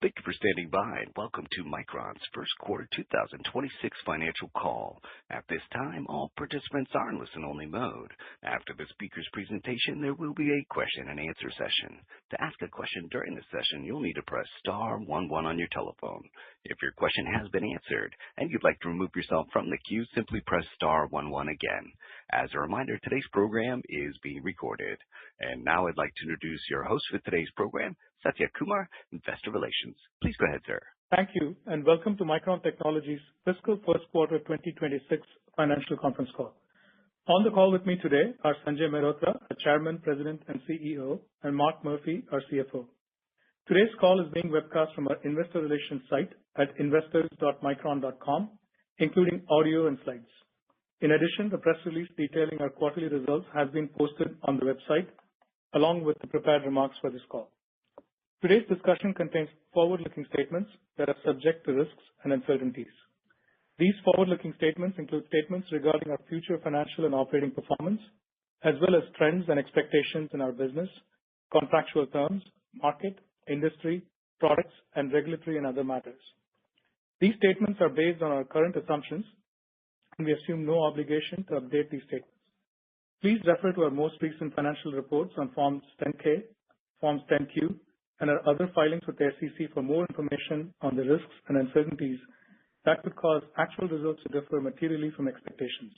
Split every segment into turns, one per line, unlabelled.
Thank you for standing by and welcome to Micron's first quarter 2026 financial call. At this time, all participants are in listen-only mode. After the speaker's presentation, there will be a question-and-answer session. To ask a question during the session, you'll need to press star 11 on your telephone. If your question has been answered and you'd like to remove yourself from the queue, simply press star 11 again. As a reminder, today's program is being recorded. And now I'd like to introduce your host for today's program, Satya Kumar, Investor Relations. Please go ahead, sir.
Thank you, and welcome to Micron Technology's fiscal first quarter 2026 financial conference call. On the call with me today are Sanjay Mehrotra, our Chairman, President, and CEO, and Mark Murphy, our CFO. Today's call is being webcast from our investor relations site at investors.micron.com, including audio and slides. In addition, the press release detailing our quarterly results has been posted on the website, along with the prepared remarks for this call. Today's discussion contains forward-looking statements that are subject to risks and uncertainties. These forward-looking statements include statements regarding our future financial and operating performance, as well as trends and expectations in our business, contractual terms, market, industry, products, and regulatory and other matters. These statements are based on our current assumptions, and we assume no obligation to update these statements. Please refer to our most recent financial reports on Forms 10-K, Forms 10-Q, and our other filings with the SEC for more information on the risks and uncertainties that could cause actual results to differ materially from expectations.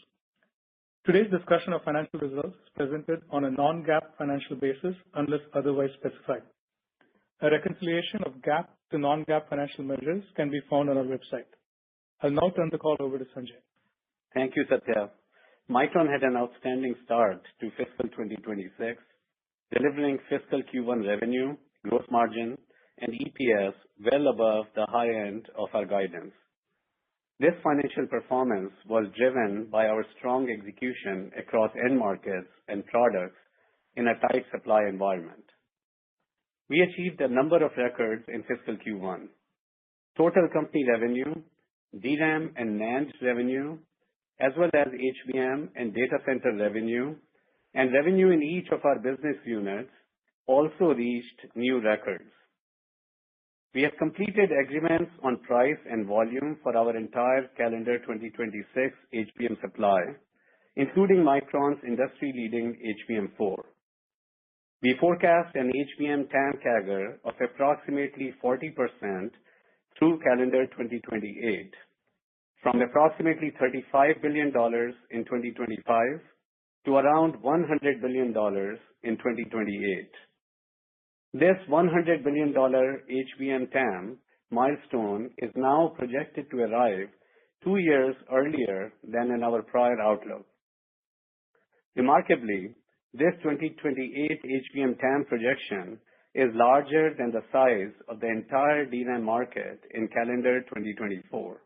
Today's discussion of financial results is presented on a non-GAAP financial basis unless otherwise specified. A reconciliation of GAAP to non-GAAP financial measures can be found on our website. I'll now turn the call over to Sanjay.
Thank you, Satya. Micron had an outstanding start to fiscal 2026, delivering fiscal Q1 revenue, gross margin, and EPS well above the high end of our guidance. This financial performance was driven by our strong execution across end markets and products in a tight supply environment. We achieved a number of records in fiscal Q1. Total company revenue, DRAM and NAND revenue, as well as HBM and data center revenue, and revenue in each of our business units also reached new records. We have completed agreements on price and volume for our entire calendar 2026 HBM supply, including Micron's industry-leading HBM4. We forecast an HBM TAM CAGR of approximately 40% through calendar 2028, from approximately $35 billion in 2025 to around $100 billion in 2028. This $100 billion HBM TAM milestone is now projected to arrive 2 years earlier than in our prior outlook. Remarkably, this 2028 HBM TAM projection is larger than the size of the entire DRAM market in calendar 2024.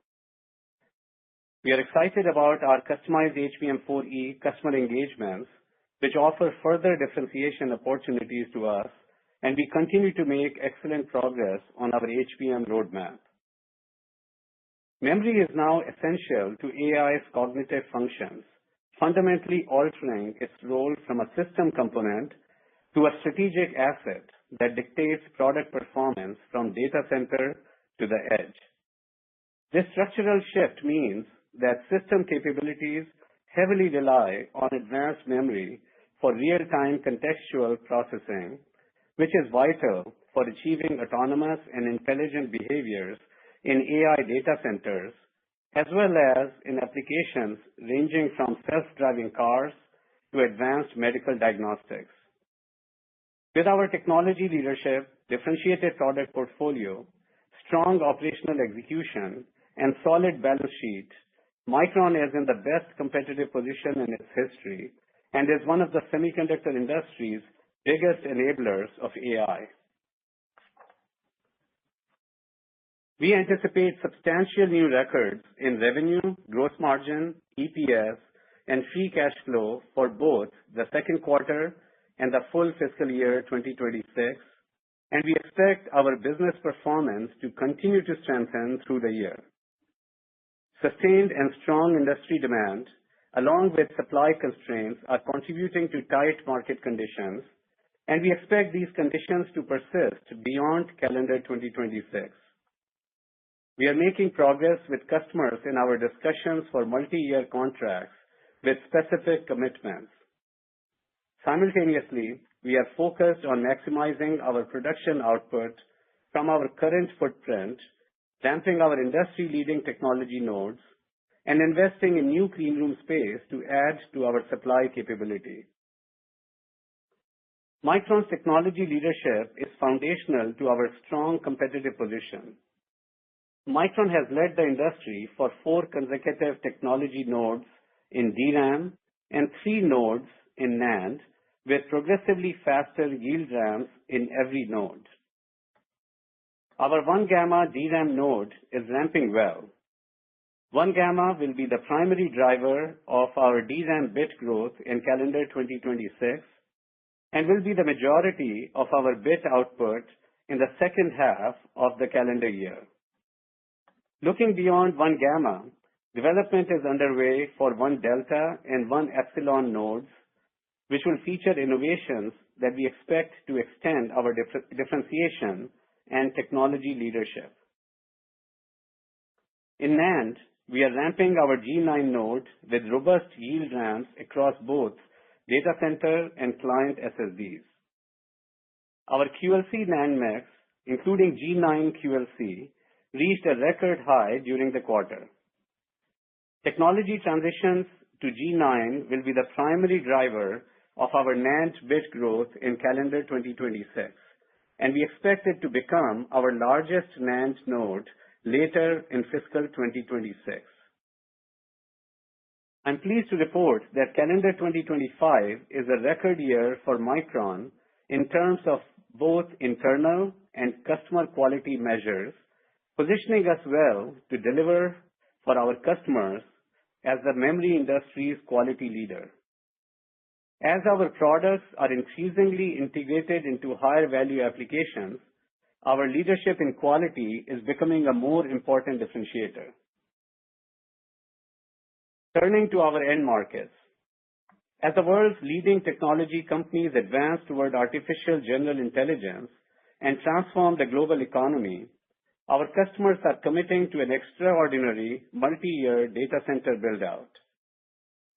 We are excited about our customized HBM4E customer engagements, which offer further differentiation opportunities to us, and we continue to make excellent progress on our HBM roadmap. Memory is now essential to AI's cognitive functions, fundamentally altering its role from a system component to a strategic asset that dictates product performance from data center to the edge. This structural shift means that system capabilities heavily rely on advanced memory for real-time contextual processing, which is vital for achieving autonomous and intelligent behaviors in AI data centers, as well as in applications ranging from self-driving cars to advanced medical diagnostics. With our technology leadership, differentiated product portfolio, strong operational execution, and solid balance sheet, Micron is in the best competitive position in its history and is one of the semiconductor industry's biggest enablers of AI. We anticipate substantial new records in revenue, gross margin, EPS, and free cash flow for both the second quarter and the full fiscal year 2026, and we expect our business performance to continue to strengthen through the year. Sustained and strong industry demand, along with supply constraints, are contributing to tight market conditions, and we expect these conditions to persist beyond calendar 2026. We are making progress with customers in our discussions for multi-year contracts with specific commitments. Simultaneously, we are focused on maximizing our production output from our current footprint, ramping our industry-leading technology nodes, and investing in new clean room space to add to our supply capability. Micron's technology leadership is foundational to our strong competitive position. Micron has led the industry for 4 consecutive technology nodes in DRAM and 3 nodes in NAND, with progressively faster yield ramps in every node. Our 1-gamma DRAM node is ramping well. 1-gamma will be the primary driver of our DRAM bit growth in calendar 2026 and will be the majority of our bit output in the second half of the calendar year. Looking beyond 1-gamma, development is underway for 1-delta and 1-epsilon nodes, which will feature innovations that we expect to extend our differentiation and technology leadership. In NAND, we are ramping our G9 node with robust yield ramps across both data center and client SSDs. Our QLC NAND mix, including G9 QLC, reached a record high during the quarter. Technology transitions to G9 will be the primary driver of our NAND bit growth in calendar 2026, and we expect it to become our largest NAND node later in fiscal 2026. I'm pleased to report that calendar 2025 is a record year for Micron in terms of both internal and customer quality measures, positioning us well to deliver for our customers as the memory industry's quality leader. As our products are increasingly integrated into higher value applications, our leadership in quality is becoming a more important differentiator. Turning to our end markets. As the world's leading technology companies advance toward artificial general intelligence and transform the global economy, our customers are committing to an extraordinary multi-year data center build-out.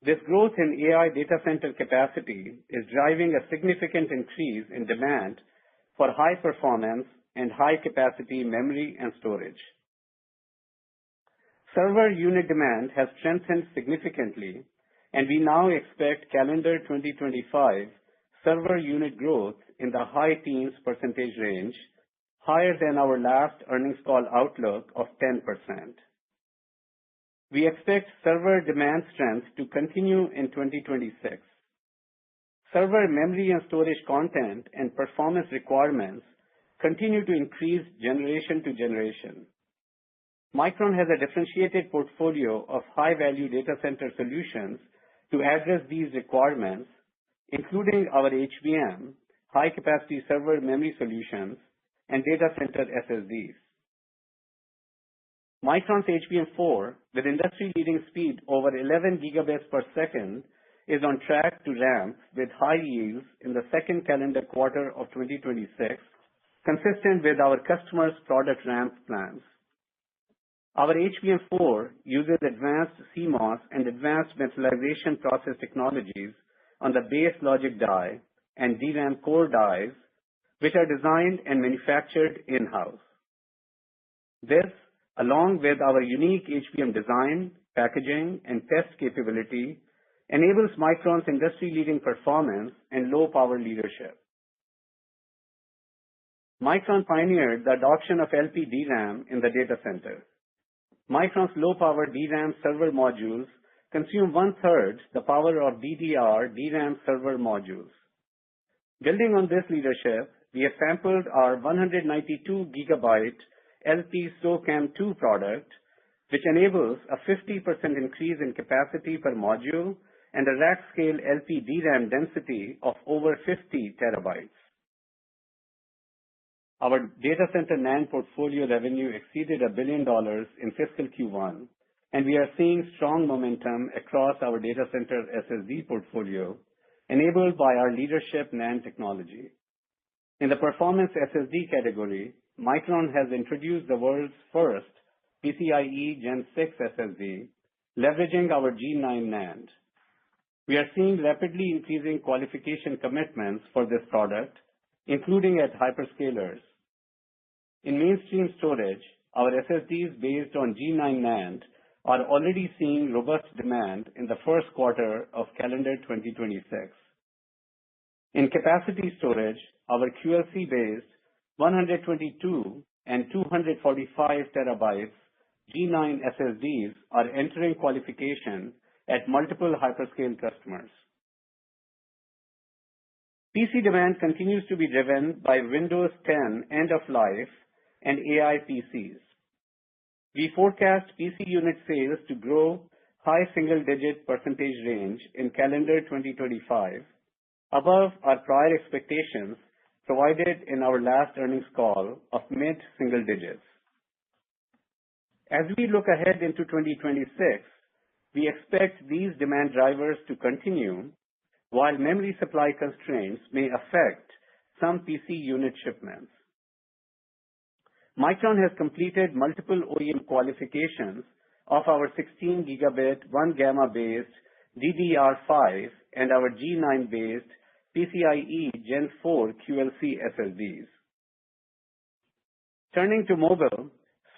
This growth in AI data center capacity is driving a significant increase in demand for high performance and high capacity memory and storage. Server unit demand has strengthened significantly, and we now expect calendar 2025 server unit growth in the high teens percentage range, higher than our last earnings call outlook of 10%. We expect server demand strength to continue in 2026. Server memory and storage content and performance requirements continue to increase generation to generation. Micron has a differentiated portfolio of high-value data center solutions to address these requirements, including our HBM, high-capacity server memory solutions, and data center SSDs. Micron's HBM4, with industry-leading speed over 11 gigabits per second, is on track to ramp with high yields in the second calendar quarter of 2026, consistent with our customers' product ramp plans. Our HBM4 uses advanced CMOS and advanced metallization process technologies on the base logic die and DRAM core dies, which are designed and manufactured in-house. This, along with our unique HBM design, packaging, and test capability, enables Micron's industry-leading performance and low-power leadership. Micron pioneered the adoption of LP DRAM in the data center. Micron's low-power DRAM server modules consume one-third the power of DDR DRAM server modules. Building on this leadership, we have sampled our 192 gigabyte LP SOCAMM2 product, which enables a 50% increase in capacity per module and a rack-scale LP DRAM density of over 50 terabytes. Our data center NAND portfolio revenue exceeded $1 billion in fiscal Q1, and we are seeing strong momentum across our data center SSD portfolio, enabled by our leadership NAND technology. In the performance SSD category, Micron has introduced the world's first PCIe Gen 6 SSD, leveraging our G9 NAND. We are seeing rapidly increasing qualification commitments for this product, including at hyperscalers. In mainstream storage, our SSDs based on G9 NAND are already seeing robust demand in the first quarter of calendar 2026. In capacity storage, our QLC-based 122 and 245 terabytes G9 SSDs are entering qualification at multiple hyperscale customers. PC demand continues to be driven by Windows 10 end of life and AI PCs. We forecast PC unit sales to grow high single-digit percentage range in calendar 2025, above our prior expectations provided in our last earnings call of mid-single digits. As we look ahead into 2026, we expect these demand drivers to continue, while memory supply constraints may affect some PC unit shipments. Micron has completed multiple OEM qualifications of our 16 gigabit 1 gamma based DDR5 and our G9 based PCIe Gen 4 QLC SSDs. Turning to mobile,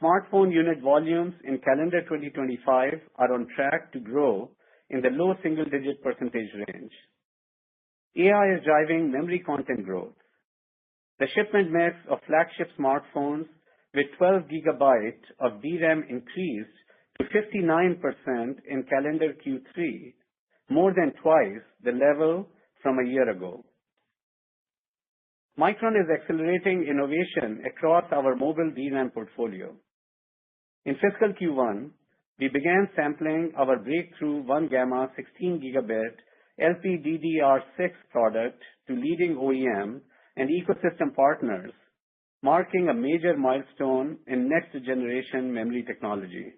smartphone unit volumes in calendar 2025 are on track to grow in the low single-digit percentage range. AI is driving memory content growth. The shipment mix of flagship smartphones with 12 gigabytes of DRAM increased to 59% in calendar Q3, more than twice the level from a year ago. Micron is accelerating innovation across our mobile DRAM portfolio. In fiscal Q1, we began sampling our breakthrough 1 gamma 16 gigabit LPDDR6 product to leading OEM and ecosystem partners, marking a major milestone in next-generation memory technology.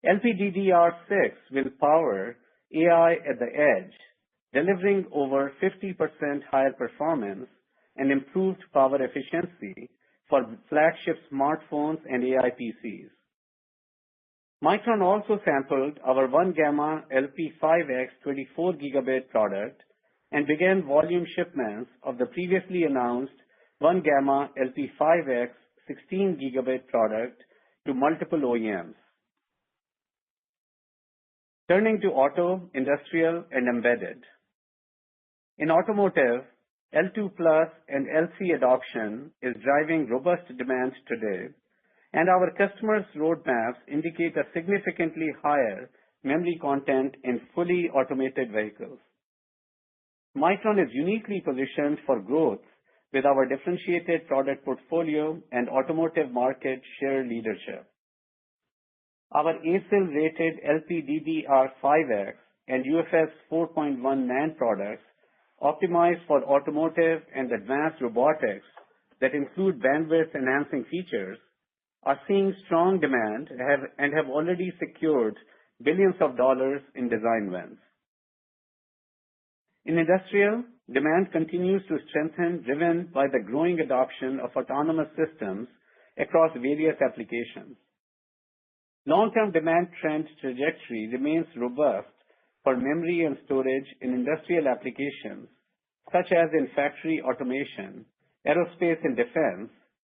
LPDDR6 will power AI at the edge, delivering over 50% higher performance and improved power efficiency for flagship smartphones and AI PCs. Micron also sampled our 1 gamma LP5X 24 gigabit product and began volume shipments of the previously announced 1 gamma LP5X 16 gigabit product to multiple OEMs. Turning to auto, industrial, and embedded. In automotive, L2+ and LC adoption is driving robust demand today, and our customers' roadmaps indicate a significantly higher memory content in fully automated vehicles. Micron is uniquely positioned for growth with our differentiated product portfolio and automotive market share leadership. Our ASIL-rated LPDDR5X and UFS 4.1 NAND products optimized for automotive and advanced robotics that include bandwidth-enhancing features are seeing strong demand and have already secured billions of dollars in design wins. In industrial, demand continues to strengthen, driven by the growing adoption of autonomous systems across various applications. Long-term demand trend trajectory remains robust for memory and storage in industrial applications, such as in factory automation, aerospace and defense,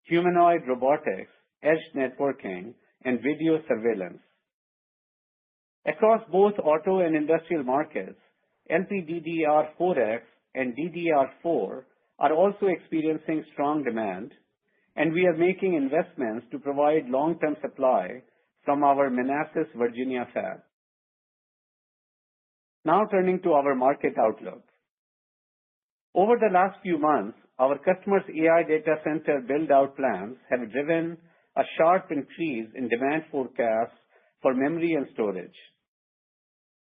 humanoid robotics, edge networking, and video surveillance. Across both auto and industrial markets, LPDDR4X and DDR4 are also experiencing strong demand, and we are making investments to provide long-term supply from our Manassas, Virginia fab. Now turning to our market outlook. Over the last few months, our customers' AI data center build-out plans have driven a sharp increase in demand forecasts for memory and storage.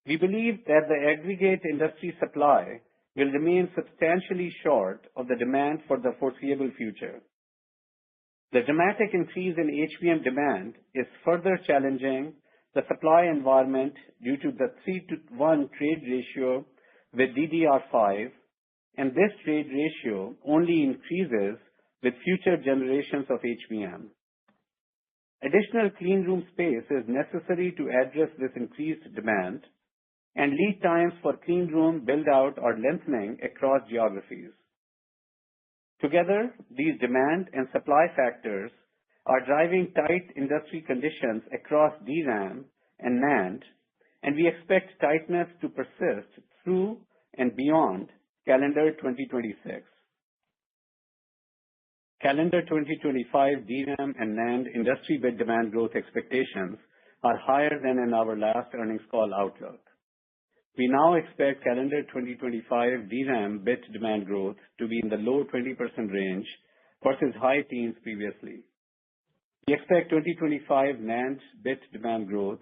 We believe that the aggregate industry supply will remain substantially short of the demand for the foreseeable future. The dramatic increase in HBM demand is further challenging the supply environment due to the 3-to-1 trade ratio with DDR5 and this trade ratio only increases with future generations of HBM. Additional clean room space is necessary to address this increased demand, and lead times for clean room build-out are lengthening across geographies. Together, these demand and supply factors are driving tight industry conditions across DRAM and NAND, and we expect tightness to persist through and beyond calendar 2026. Calendar 2025 DRAM and NAND industry bit demand growth expectations are higher than in our last earnings call outlook. We now expect calendar 2025 DRAM bit demand growth to be in the low 20% range versus high teens previously. We expect 2025 NAND bit demand growth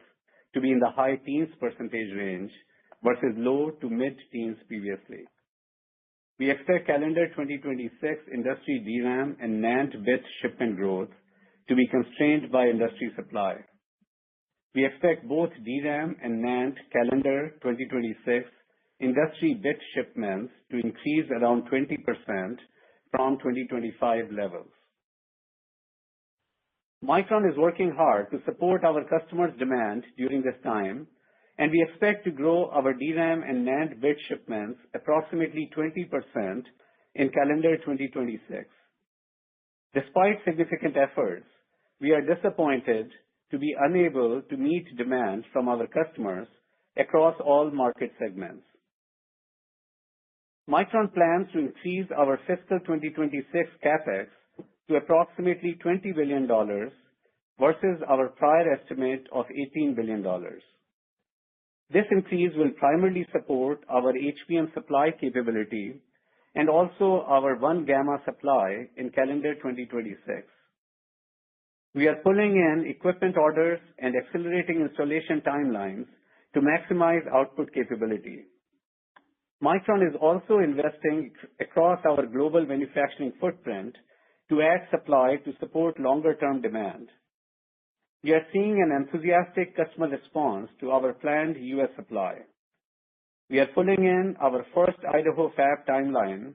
to be in the high teens percentage range versus low to mid-teens previously. We expect calendar 2026 industry DRAM and NAND bit shipment growth to be constrained by industry supply. We expect both DRAM and NAND calendar 2026 industry bit shipments to increase around 20% from 2025 levels. Micron is working hard to support our customers' demand during this time, and we expect to grow our DRAM and NAND bit shipments approximately 20% in calendar 2026. Despite significant efforts, we are disappointed to be unable to meet demand from our customers across all market segments. Micron plans to increase our fiscal 2026 CapEx to approximately $20 billion versus our prior estimate of $18 billion. This increase will primarily support our HBM supply capability and also our 1-gamma supply in calendar 2026. We are pulling in equipment orders and accelerating installation timelines to maximize output capability. Micron is also investing across our global manufacturing footprint to add supply to support longer-term demand. We are seeing an enthusiastic customer response to our planned U.S. supply. We are pulling in our first Idaho fab timeline,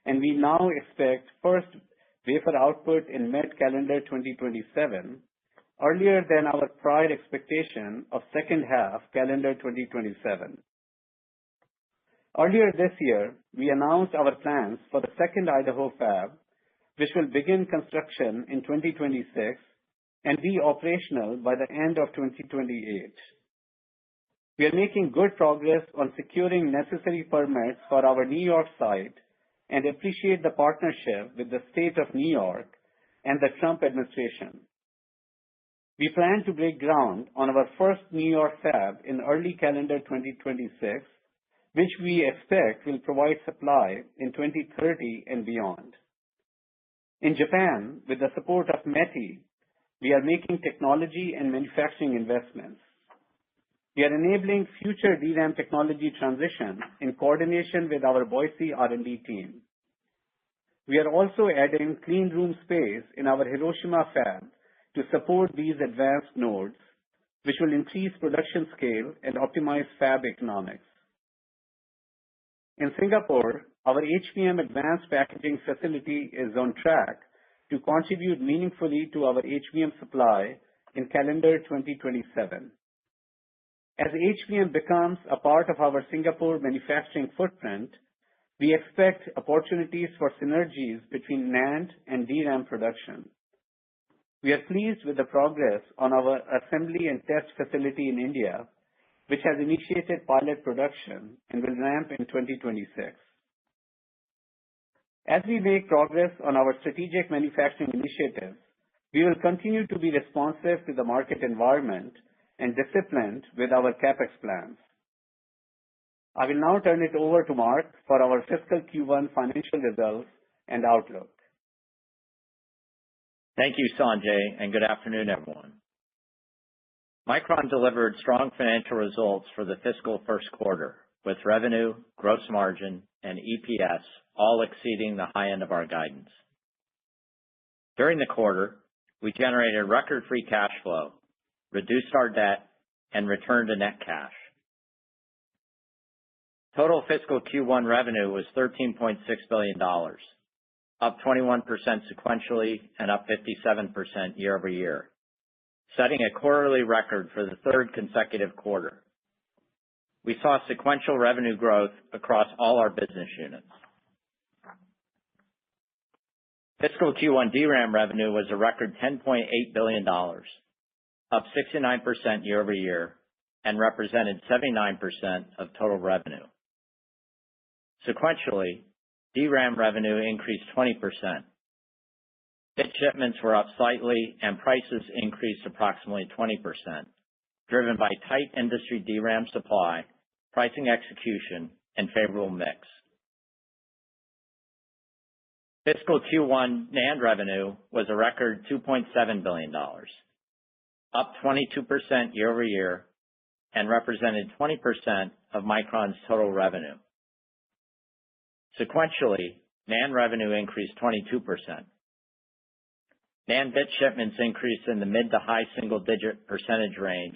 and we now expect first wafer output in mid-calendar 2027, earlier than our prior expectation of second half calendar 2027. Earlier this year, we announced our plans for the second Idaho fab, which will begin construction in 2026 and be operational by the end of 2028. We are making good progress on securing necessary permits for our New York site and appreciate the partnership with the state of New York and the Trump administration. We plan to break ground on our first New York fab in early calendar 2026, which we expect will provide supply in 2030 and beyond. In Japan, with the support of METI, we are making technology and manufacturing investments. We are enabling future DRAM technology transition in coordination with our Boise R&D team. We are also adding clean room space in our Hiroshima fab to support these advanced nodes, which will increase production scale and optimize fab economics. In Singapore, our HBM advanced packaging facility is on track to contribute meaningfully to our HBM supply in calendar 2027. As HBM becomes a part of our Singapore manufacturing footprint, we expect opportunities for synergies between NAND and DRAM production. We are pleased with the progress on our assembly and test facility in India, which has initiated pilot production and will ramp in 2026. As we make progress on our strategic manufacturing initiatives, we will continue to be responsive to the market environment and disciplined with our CapEx plans. I will now turn it over to Mark for our fiscal Q1 financial results and outlook.
Thank you, Sanjay, and good afternoon, everyone. Micron delivered strong financial results for the fiscal first quarter, with revenue, gross margin, and EPS all exceeding the high end of our guidance. During the quarter, we generated record free cash flow, reduced our debt, and returned to net cash. Total fiscal Q1 revenue was $13.6 billion, up 21% sequentially and up 57% year over year, setting a quarterly record for the third consecutive quarter. We saw sequential revenue growth across all our business units. Fiscal Q1 DRAM revenue was a record $10.8 billion, up 69% year over year, and represented 79% of total revenue. Sequentially, DRAM revenue increased 20%. Bit shipments were up slightly, and prices increased approximately 20%, driven by tight industry DRAM supply, pricing execution, and favorable mix. Fiscal Q1 NAND revenue was a record $2.7 billion, up 22% year over year, and represented 20% of Micron's total revenue. Sequentially, NAND revenue increased 22%. NAND bit shipments increased in the mid to high single-digit percentage range,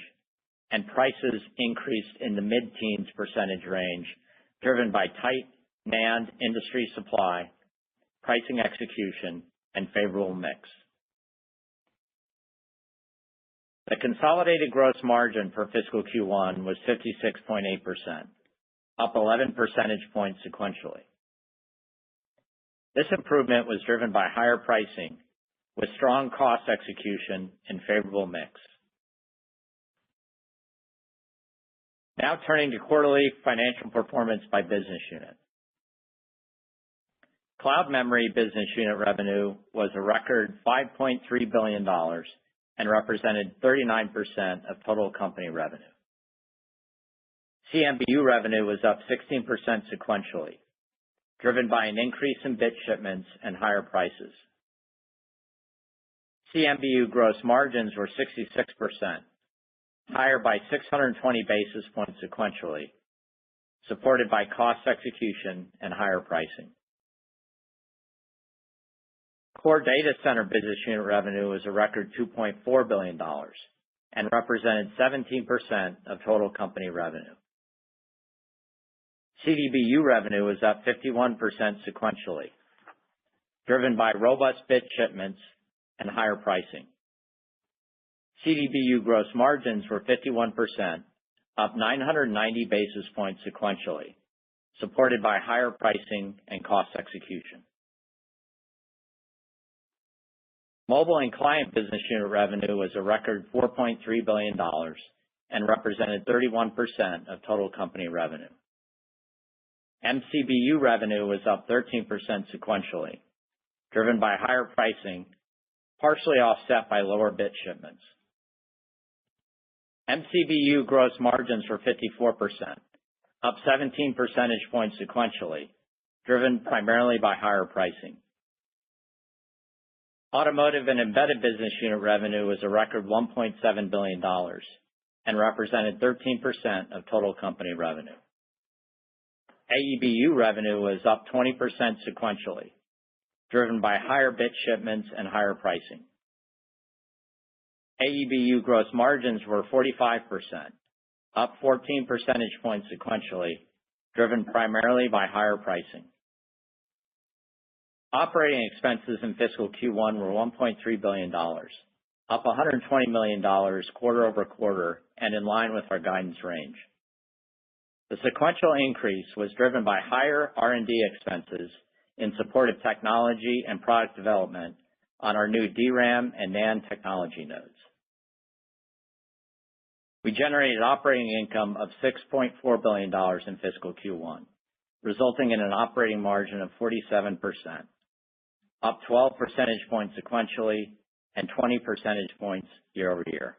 and prices increased in the mid-teens percentage range, driven by tight NAND industry supply, pricing execution, and favorable mix. The consolidated gross margin for fiscal Q1 was 56.8%, up 11 percentage points sequentially. This improvement was driven by higher pricing, with strong cost execution and favorable mix. Now turning to quarterly financial performance by business unit. Cloud Memory business unit revenue was a record $5.3 billion and represented 39% of total company revenue. CMBU revenue was up 16% sequentially, driven by an increase in bit shipments and higher prices. CMBU gross margins were 66%, higher by 620 basis points sequentially, supported by cost execution and higher pricing. Core Data Center business unit revenue was a record $2.4 billion and represented 17% of total company revenue. CDBU revenue was up 51% sequentially, driven by robust bit shipments and higher pricing. CDBU gross margins were 51%, up 990 basis points sequentially, supported by higher pricing and cost execution. Mobile and Client business unit revenue was a record $4.3 billion and represented 31% of total company revenue. MCBU revenue was up 13% sequentially, driven by higher pricing, partially offset by lower bit shipments. MCBU gross margins were 54%, up 17 percentage points sequentially, driven primarily by higher pricing. Automotive and Embedded business unit revenue was a record $1.7 billion and represented 13% of total company revenue. AEBU revenue was up 20% sequentially, driven by higher bit shipments and higher pricing. AEBU gross margins were 45%, up 14 percentage points sequentially, driven primarily by higher pricing. Operating expenses in fiscal Q1 were $1.3 billion, up $120 million quarter over quarter and in line with our guidance range. The sequential increase was driven by higher R&D expenses in support of technology and product development on our new DRAM and NAND technology nodes. We generated operating income of $6.4 billion in fiscal Q1, resulting in an operating margin of 47%, up 12 percentage points sequentially and 20 percentage points year over year.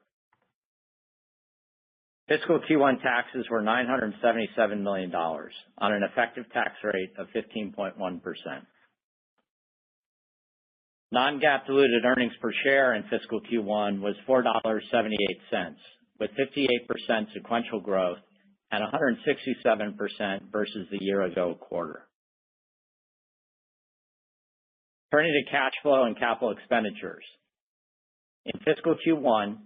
Fiscal Q1 taxes were $977 million on an effective tax rate of 15.1%. Non-GAAP diluted earnings per share in fiscal Q1 was $4.78, with 58% sequential growth and 167% versus the year-ago quarter. Turning to cash flow and capital expenditures. In fiscal Q1,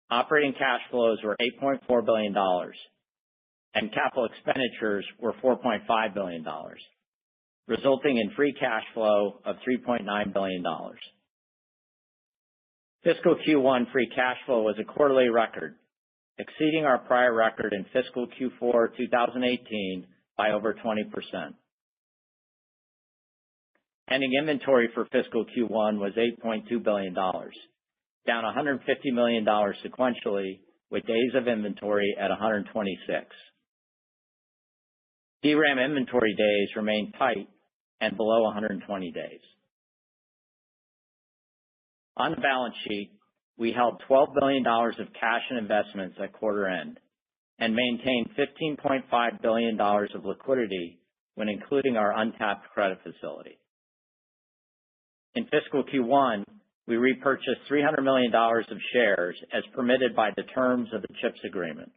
operating cash flows were $8.4 billion, and capital expenditures were $4.5 billion, resulting in free cash flow of $3.9 billion. Fiscal Q1 free cash flow was a quarterly record, exceeding our prior record in fiscal Q4 2018 by over 20%. Ending inventory for fiscal Q1 was $8.2 billion, down $150 million sequentially, with days of inventory at 126. DRAM inventory days remain tight and below 120 days. On the balance sheet, we held $12 billion of cash and investments at quarter end and maintained $15.5 billion of liquidity when including our untapped credit facility. In fiscal Q1, we repurchased $300 million of shares as permitted by the terms of the CHIPS agreement.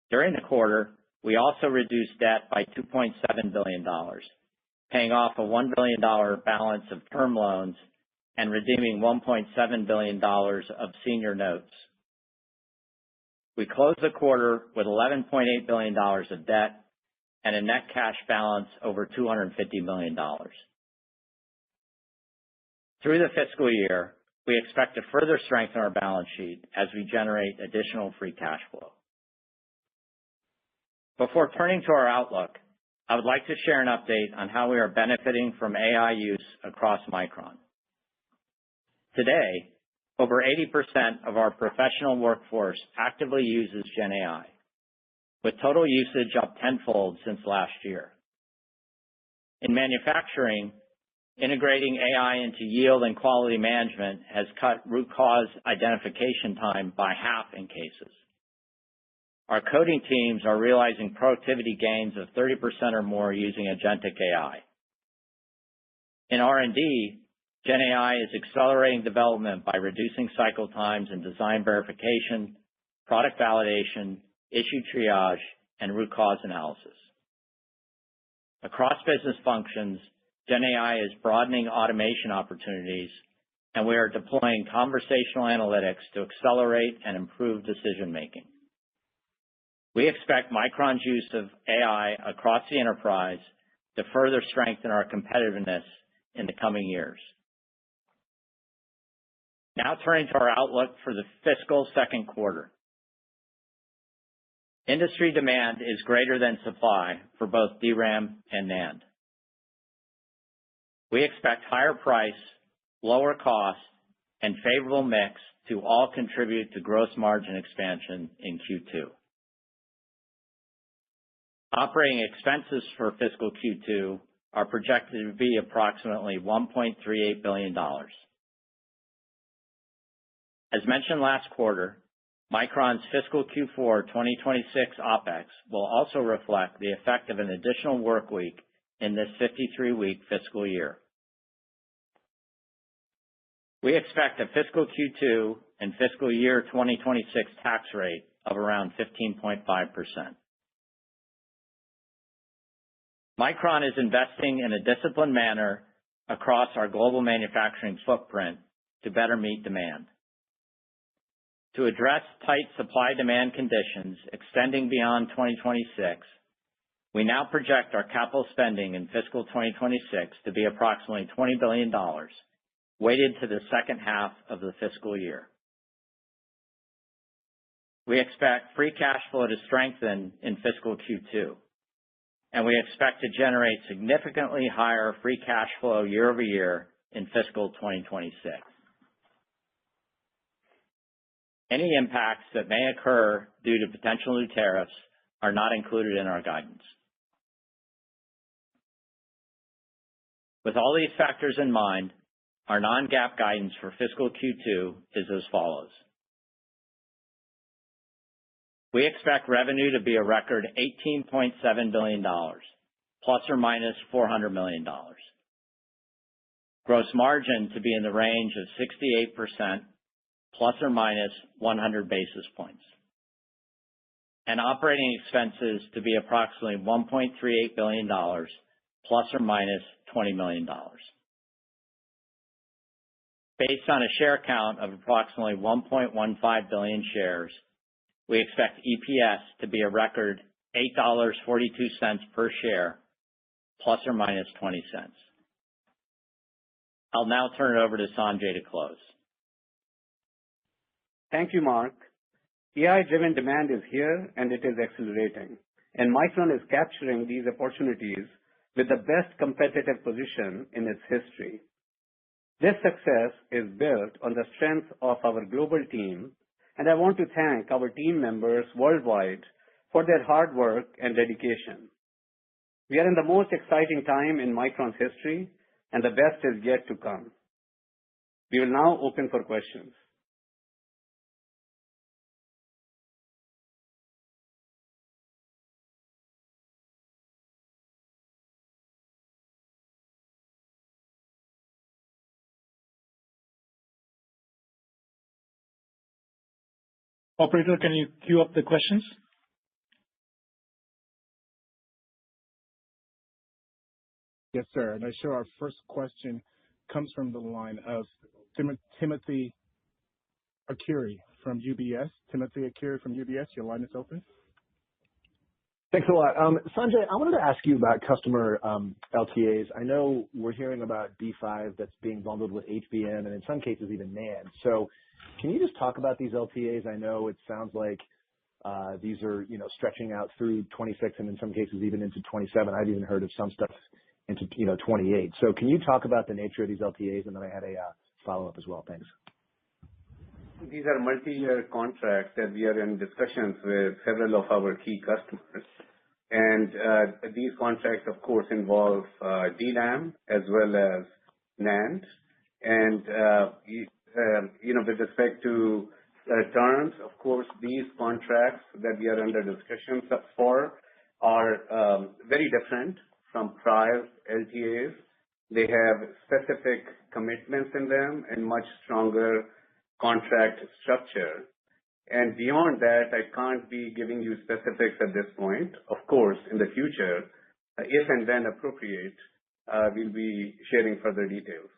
During the quarter, we also reduced debt by $2.7 billion, paying off a $1 billion balance of term loans and redeeming $1.7 billion of senior notes. We closed the quarter with $11.8 billion of debt and a net cash balance over $250 million. Through the fiscal year, we expect to further strengthen our balance sheet as we generate additional free cash flow. Before turning to our outlook, I would like to share an update on how we are benefiting from AI use across Micron. Today, over 80% of our professional workforce actively uses GenAI, with total usage up tenfold since last year. In manufacturing, integrating AI into yield and quality management has cut root cause identification time by half in cases. Our coding teams are realizing productivity gains of 30% or more using agentic AI. In R&D, GenAI is accelerating development by reducing cycle times in design verification, product validation, issue triage, and root cause analysis. Across business functions, GenAI is broadening automation opportunities, and we are deploying conversational analytics to accelerate and improve decision-making. We expect Micron's use of AI across the enterprise to further strengthen our competitiveness in the coming years. Now turning to our outlook for the fiscal second quarter. Industry demand is greater than supply for both DRAM and NAND. We expect higher price, lower cost, and favorable mix to all contribute to gross margin expansion in Q2. Operating expenses for fiscal Q2 are projected to be approximately $1.38 billion. As mentioned last quarter, Micron's fiscal Q4 2026 OPEX will also reflect the effect of an additional work week in this 53-week fiscal year. We expect a fiscal Q2 and fiscal year 2026 tax rate of around 15.5%. Micron is investing in a disciplined manner across our global manufacturing footprint to better meet demand. To address tight supply-demand conditions extending beyond 2026, we now project our capital spending in fiscal 2026 to be approximately $20 billion, weighted to the second half of the fiscal year. We expect free cash flow to strengthen in fiscal Q2, and we expect to generate significantly higher free cash flow year over year in fiscal 2026. Any impacts that may occur due to potential new tariffs are not included in our guidance. With all these factors in mind, our non-GAAP guidance for fiscal Q2 is as follows. We expect revenue to be a record $18.7 billion, plus or minus $400 million. Gross margin to be in the range of 68%, plus or minus 100 basis points. And operating expenses to be approximately $1.38 billion, plus or minus $20 million. Based on a share count of approximately 1.15 billion shares, we expect EPS to be a record $8.42 per share, plus or minus 20 cents. I'll now turn it over to Sanjay to close.
Thank you, Mark. AI-driven demand is here and it is accelerating, and Micron is capturing these opportunities with the best competitive position in its history. This success is built on the strength of our global team, and I want to thank our team members worldwide for their hard work and dedication. We are in the most exciting time in Micron's history, and the best is yet to come. We will now open for questions.
Operator, can you queue up the questions?
Yes, sir. And I show our first question comes from the line of Timothy Arcuri from UBS. Timothy Arcuri from UBS, your line is open.
Thanks a lot. Sanjay, I wanted to ask you about customer LTAs. I know we're hearing about D5 that's being bundled with HBM and in some cases even NAND. So can you just talk about these LTAs? I know it sounds like these are, stretching out through 26 and in some cases even into 27. I've even heard of some stuff into, 28. So can you talk about the nature of these LTAs? And then I had a follow-up as well. Thanks.
These are multi-year contracts that we are in discussions with several of our key customers. And these contracts, of course, involve DRAM as well as NAND. And, with respect to terms, of course, these contracts that we are under discussions for are very different from prior LTAs. They have specific commitments in them and much stronger contract structure. And beyond that, I can't be giving you specifics at this point. Of course, in the future, if and when appropriate, we'll be sharing further details.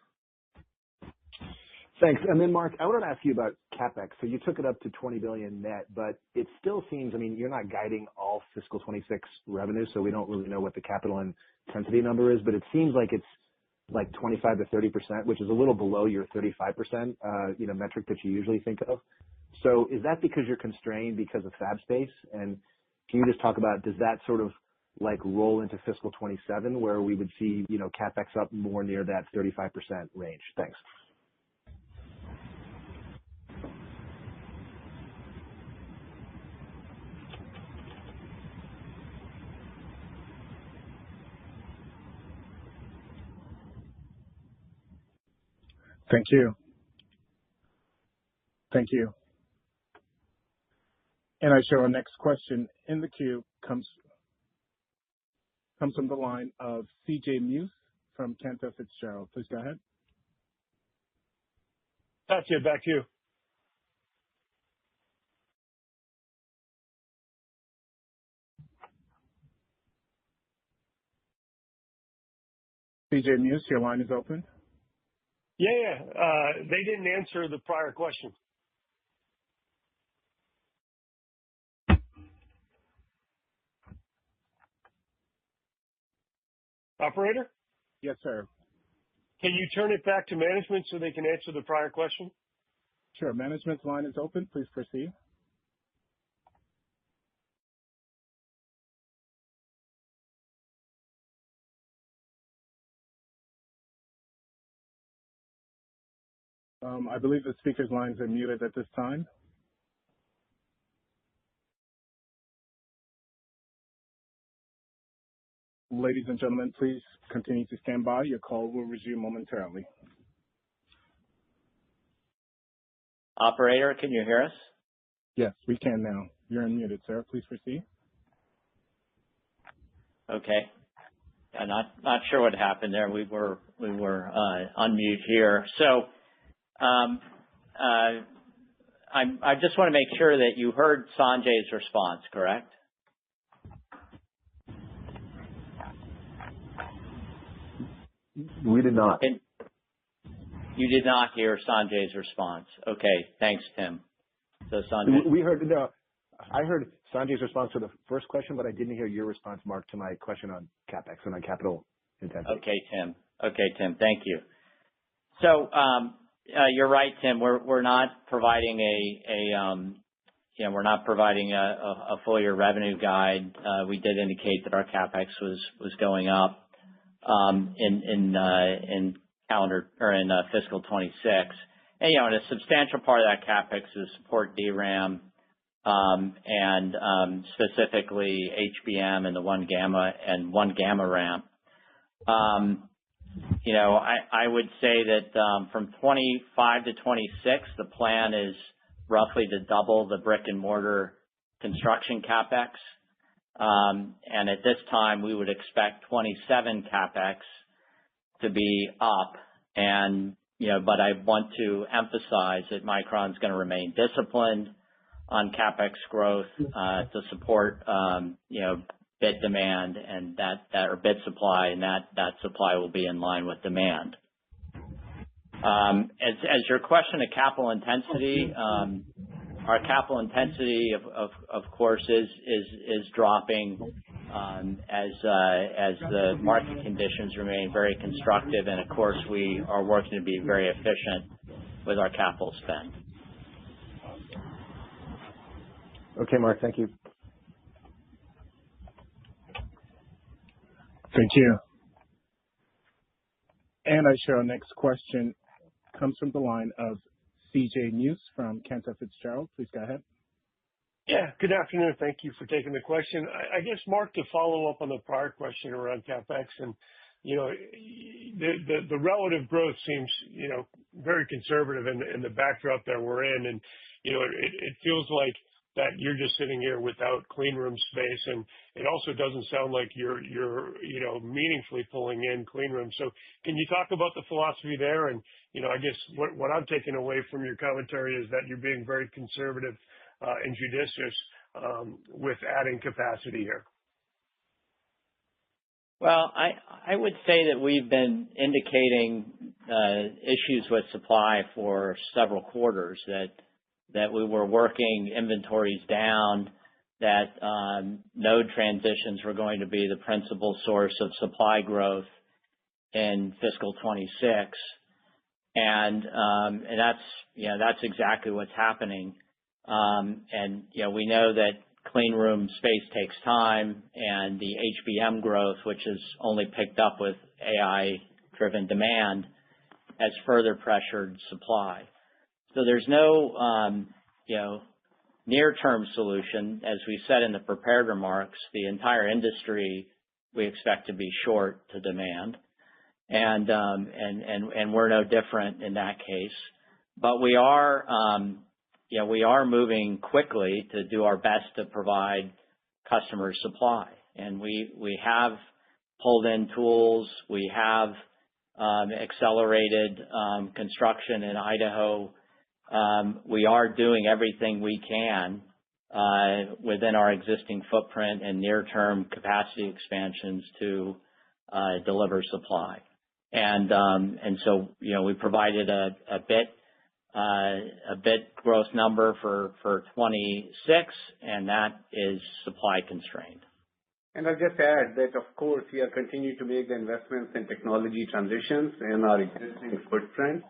Thanks. And then, Mark, I wanted to ask you about CapEx. So you took it up to $20 billion net, but it still seems, you're not guiding all fiscal 26 revenue, so we don't really know what the capital intensity number is, but it seems like it's like 25 to 30%, which is a little below your 35%, metric that you usually think of. So is that because you're constrained because of fab space? And can you just talk about, does that sort of like roll into fiscal 27 where we would see, CapEx up more near that 35% range? Thanks.
Thank you. Thank you. And I show our next question in the queue comes from the line of C.J. Muse from Cantor Fitzgerald. Please go ahead.
Gotcha. Back to you.
C.J. Muse, your line is open.
Yeah. They didn't answer the prior question. Operator?
Yes, sir.
Can you turn it back to management so they can answer the prior question?
Sure. Management's line is open. Please proceed. I believe the speaker's lines are muted at this time. Ladies and gentlemen, please continue to stand by. Your call will resume momentarily.
Operator, can you hear us?
Yes, we can now. You're unmuted, sir. Please proceed.
Okay. I'm not sure what happened there. We were on mute here. So I just want to make sure that you heard Sanjay's response, correct?
We did not.
You did not hear Sanjay's response. Okay. Thanks, Tim. So Sanjay.
We heard, no, I heard Sanjay's response to the first question, but I didn't hear your response, Mark, to my question on CapEx and on capital intensity.
Okay, Tim. Thank you. So you're right, Tim. We're not providing a full year revenue guide. We did indicate that our CapEx was going up in calendar or in fiscal 26. And and a substantial part of that CapEx is support DRAM and specifically HBM and the 1 gamma ramp. I would say that from 25 to 26, the plan is roughly to double the brick and mortar construction CapEx. And at this time, we would expect 27 CapEx to be up. And, but I want to emphasize that Micron's going to remain disciplined on CapEx growth to support, bit demand and or bit supply, and that supply will be in line with demand. As your question of capital intensity, our capital intensity of course is dropping as the market conditions remain very constructive, and of course we are working to be very efficient with our capital spend.
Okay, Mark, thank you.
Thank you. And I share our next question comes from the line of CJ Muse from Cantor Fitzgerald. Please go ahead.
Yeah, good afternoon. Thank you for taking the question. I guess, Mark, to follow up on the prior question around CapEx, and the relative growth seems very conservative in the backdrop that we're in, and it feels like that you're just sitting here without clean room space, and it also doesn't sound like you're meaningfully pulling in clean room. So can you talk about the philosophy there? And I guess what I'm taking away from your commentary is that you're being very conservative and judicious with adding capacity here.
Well, I would say that we've been indicating issues with supply for several quarters, that we were working inventories down, that node transitions were going to be the principal source of supply growth in fiscal 26, and that's exactly what's happening. And we know that clean room space takes time, and the HBM growth, which has only picked up with AI-driven demand, has further pressured supply. So there's no, near-term solution. As we said in the prepared remarks, the entire industry we expect to be short to demand, and we're no different in that case. But we are moving quickly to do our best to provide customer supply, and we have pulled in tools. We have accelerated construction in Idaho. We are doing everything we can within our existing footprint and near-term capacity expansions to deliver supply. And so we provided a bit growth number for 26, and that is supply constrained.
And I'll just add that, of course, we are continuing to make the investments in technology transitions in our existing footprint.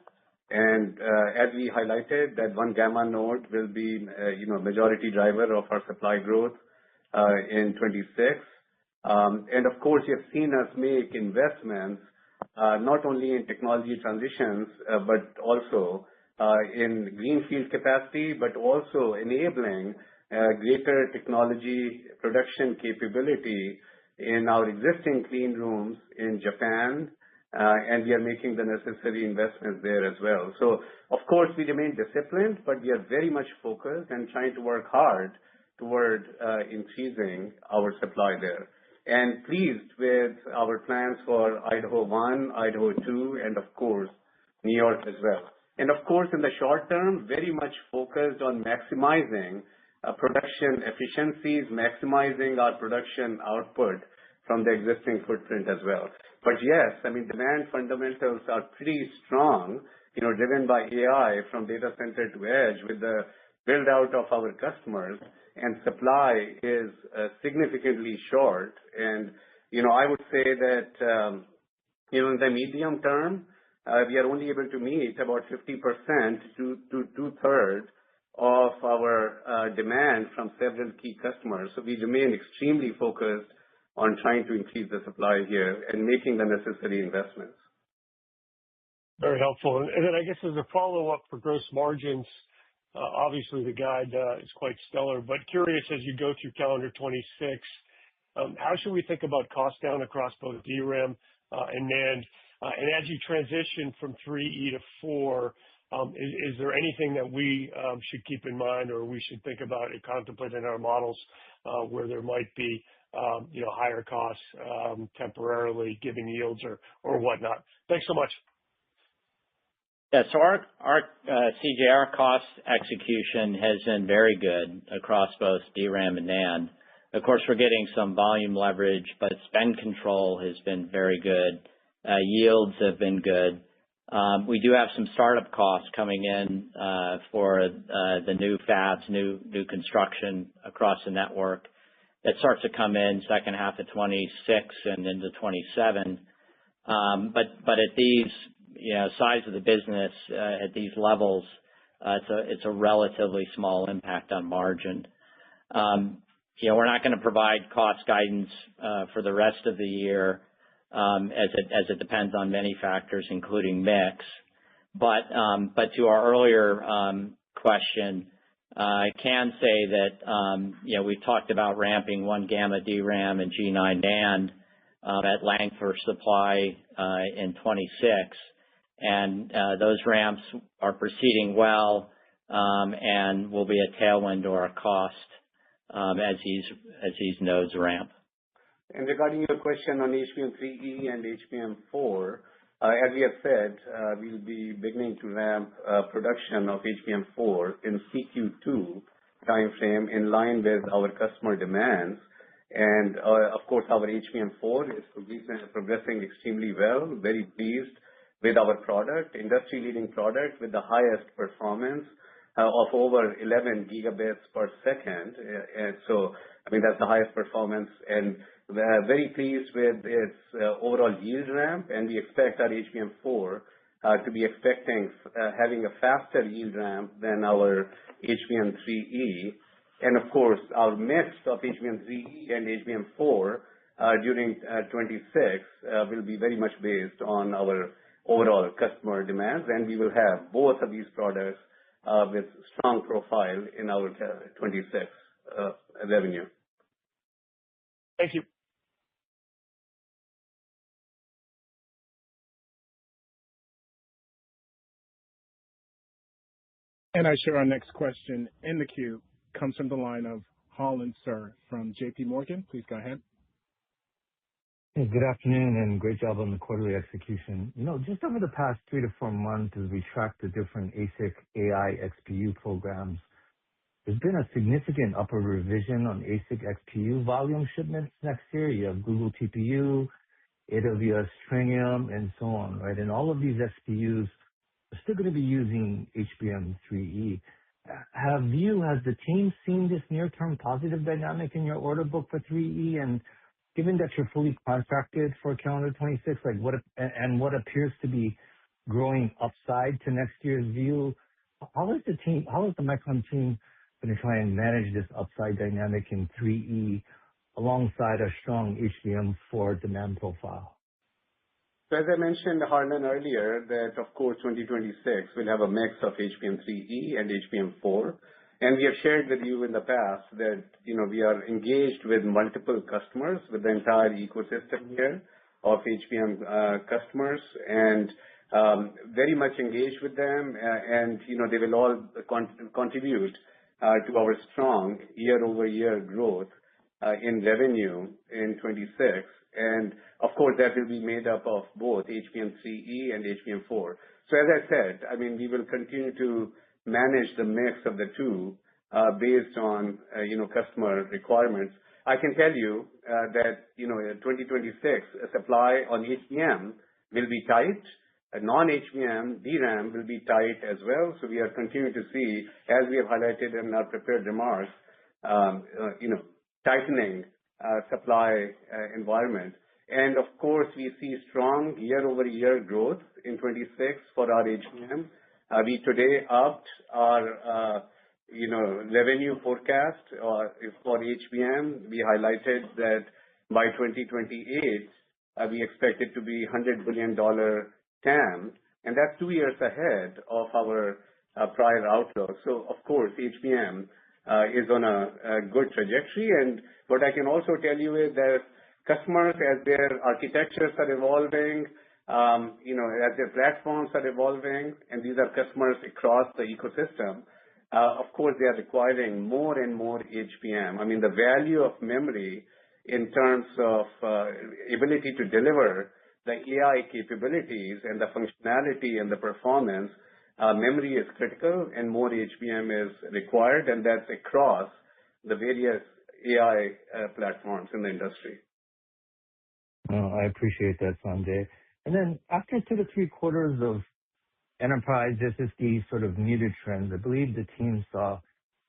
And as we highlighted, that 1 gamma node will be, majority driver of our supply growth in 26. And of course, you have seen us make investments not only in technology transitions, but also in greenfield capacity, but also enabling greater technology production capability in our existing clean rooms in Japan. And we are making the necessary investments there as well. So, of course, we remain disciplined, but we are very much focused and trying to work hard toward increasing our supply there. And pleased with our plans for Idaho 1, Idaho 2, and of course, New York as well. And of course, in the short term, very much focused on maximizing production efficiencies, maximizing our production output from the existing footprint as well. But yes, demand fundamentals are pretty strong, driven by AI from data center to edge with the build-out of our customers, and supply is significantly short. And I would say that in the medium term, we are only able to meet about 50% to two-thirds of our demand from several key customers. So we remain extremely focused on trying to increase the supply here and making the necessary investments.
Very helpful. And then I guess as a follow-up for gross margins, obviously the guide is quite stellar, but curious as you go through calendar 26, how should we think about cost down across both DRAM and NAND? And as you transition from 3E to 4, is there anything that we should keep in mind or we should think about and contemplate in our models where there might be higher costs temporarily giving yields or whatnot? Thanks so much.
Yeah, so our CJR cost execution has been very good across both DRAM and NAND. Of course, we're getting some volume leverage, but spend control has been very good. Yields have been good. We do have some startup costs coming in for the new fabs, new construction across the network that starts to come in second half of 26 and into 27. But at these size of the business at these levels, it's a relatively small impact on margin. We're not going to provide cost guidance for the rest of the year as it depends on many factors, including mix. But to our earlier question, I can say that we've talked about ramping 1 gamma DRAM and G9 NAND at length for supply in 26. And those ramps are proceeding well and will be a tailwind to our cost as these nodes ramp.
And regarding your question on HBM3E and HBM4, as we have said, we'll be beginning to ramp production of HBM4 in CQ2 timeframe in line with our customer demands. And of course, our HBM4 is progressing extremely well, very pleased with our product, industry-leading product with the highest performance of over 11 gigabits per second. And so, that's the highest performance, and we're very pleased with its overall yield ramp, and we expect our HBM4 to be having a faster yield ramp than our HBM3E. And of course, our mix of HBM3E and HBM4 during 26 will be very much based on our overall customer demands, and we will have both of these products with strong profile in our 26 revenue.
Thank you.
And I share our next question in the queue comes from the line of Harlan Sur from JP Morgan. Please go ahead.
Hey, good afternoon, and great job on the quarterly execution. Just over the past 3 to 4 months, as we track the different ASIC AI XPU programs, there's been a significant upward revision on ASIC XPU volume shipments next year. You have Google TPU, AWS Trainium, and so on, right? And all of these XPUs are still going to be using HBM3E. Has the team seen this near-term positive dynamic in your order book for 3E? And given that you're fully contracted for calendar 26, what appears to be growing upside to next year's view, how is the Micron team going to try and manage this upside dynamic in 3E alongside a strong HBM4 demand profile?
So as I mentioned, Harlan, earlier, that of course 2026 will have a mix of HBM3E and HBM4. And we have shared with you in the past that, we are engaged with multiple customers, with the entire ecosystem here of HBM customers, and very much engaged with them. And, they will all contribute to our strong year-over-year growth in revenue in 26. And of course, that will be made up of both HBM3E and HBM4. So as I said, we will continue to manage the mix of the two based on, customer requirements. I can tell you that, 2026 supply on HBM will be tight non-HBM DRAM will be tight as well. So we are continuing to see, as we have highlighted in our prepared remarks, tightening supply environment. And of course, we see strong year-over-year growth in 26 for our HBM. We today upped our revenue forecast for HBM. We highlighted that by 2028, we expect it to be $100 billion TAM, and that's 2 years ahead of our prior outlook. So of course, HBM is on a good trajectory. And what I can also tell you is that customers, as their architectures are evolving, as their platforms are evolving, and these are customers across the ecosystem, of course, they are requiring more and more HBM. I mean, the value of memory in terms of ability to deliver the AI capabilities and the functionality and the performance, memory is critical and more HBM is required, and that's across the various AI platforms in the industry.
I appreciate that, Sanjay. And then after 2 to 3 quarters of enterprise SSD sort of muted trends, I believe the team saw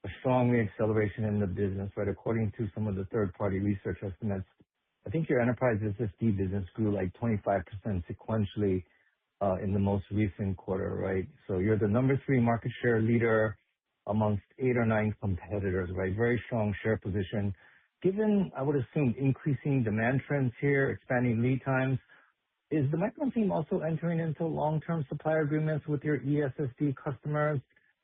a strong reacceleration in the business, right? According to some of the third-party research estimates, I think your enterprise SSD business grew like 25% sequentially in the most recent quarter, right? So you're the number 3 market share leader amongst 8 or 9 competitors, right? Very strong share position. Given, I would assume, increasing demand trends here, expanding lead times, is the Micron team also entering into long-term supply agreements with your eSSD customers?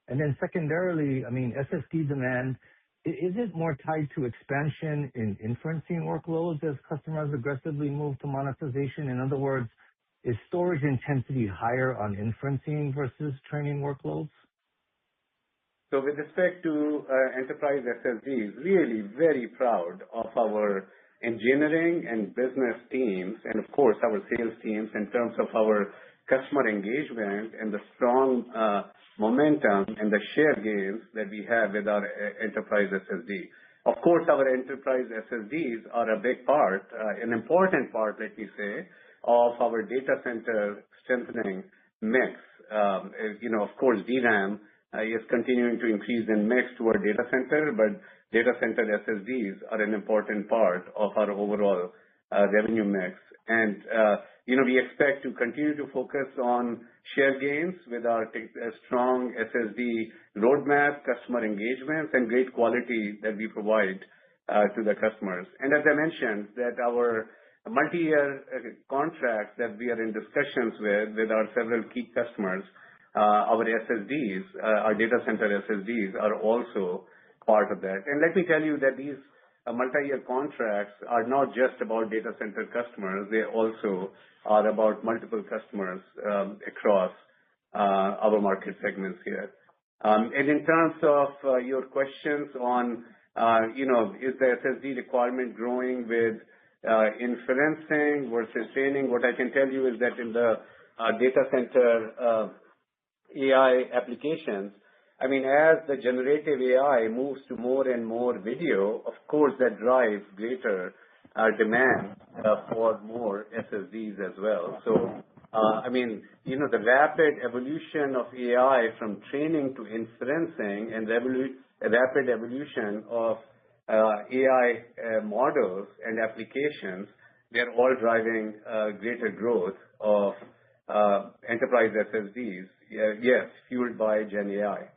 And then secondarily, I mean, SSD demand, is it more tied to expansion in inferencing workloads as customers aggressively move to monetization? In other words, is storage intensity higher on inferencing versus training workloads?
So with respect to enterprise SSDs, really very proud of our engineering and business teams, and of course our sales teams in terms of our customer engagement and the strong momentum and the share gains that we have with our enterprise SSD. Of course, our enterprise SSDs are a big part, an important part, let me say, of our data center strengthening mix. Of course, DRAM is continuing to increase in mix toward data center, but data center SSDs are an important part of our overall revenue mix. And, we expect to continue to focus on share gains with our strong SSD roadmap, customer engagements, and great quality that we provide to the customers. And as I mentioned, that our multi-year contracts that we are in discussions with our several key customers, our SSDs, our data center SSDs are also part of that. And let me tell you that these multi-year contracts are not just about data center customers. They also are about multiple customers across our market segments here. And in terms of your questions on, is the SSD requirement growing with inferencing versus training, what I can tell you is that in the data center AI applications, I mean, as the generative AI moves to more and more video, of course, that drives greater demand for more SSDs as well. So, the rapid evolution of AI from training to inferencing and rapid evolution of AI models and applications, they're all driving greater growth of enterprise SSDs, yes, fueled by Gen AI.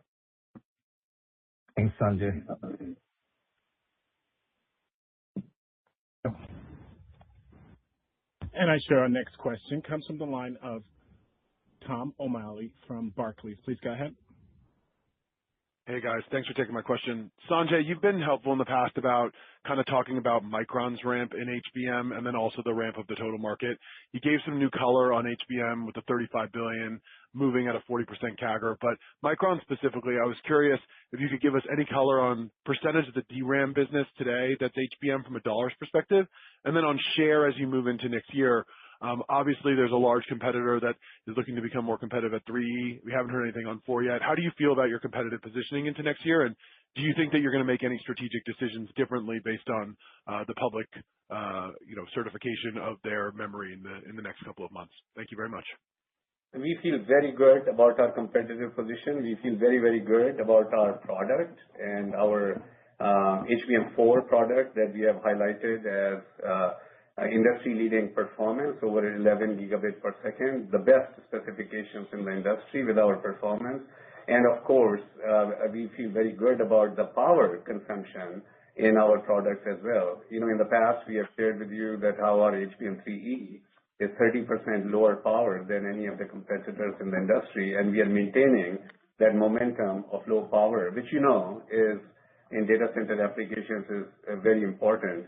Thanks, Sanjay.
And I share our next question comes from the line of Tom O'Malley from Barclays. Please go ahead.
Hey, guys. Thanks for taking my question. Sanjay, you've been helpful in the past about kind of talking about Micron's ramp in HBM and then also the ramp of the total market. You gave some new color on HBM with the $35 billion moving at a 40% CAGR. But Micron specifically, I was curious if you could give us any color on percentage of the DRAM business today that's HBM from a dollars perspective. And then on share as you move into next year. Obviously, there's a large competitor that is looking to become more competitive at 3. We haven't heard anything on 4 yet. How do you feel about your competitive positioning into next year? And do you think that you're going to make any strategic decisions differently based on the public, certification of their memory in the next couple of months? Thank you very much.
We feel very good about our competitive position. We feel very, very good about our product and our HBM4 product that we have highlighted as industry-leading performance over 11 gigabit per second, the best specifications in the industry with our performance. And of course, we feel very good about the power consumption in our products as well. In the past, we have shared with you that how our HBM3E is 30% lower power than any of the competitors in the industry, and we are maintaining that momentum of low power, which is in data center applications is very important.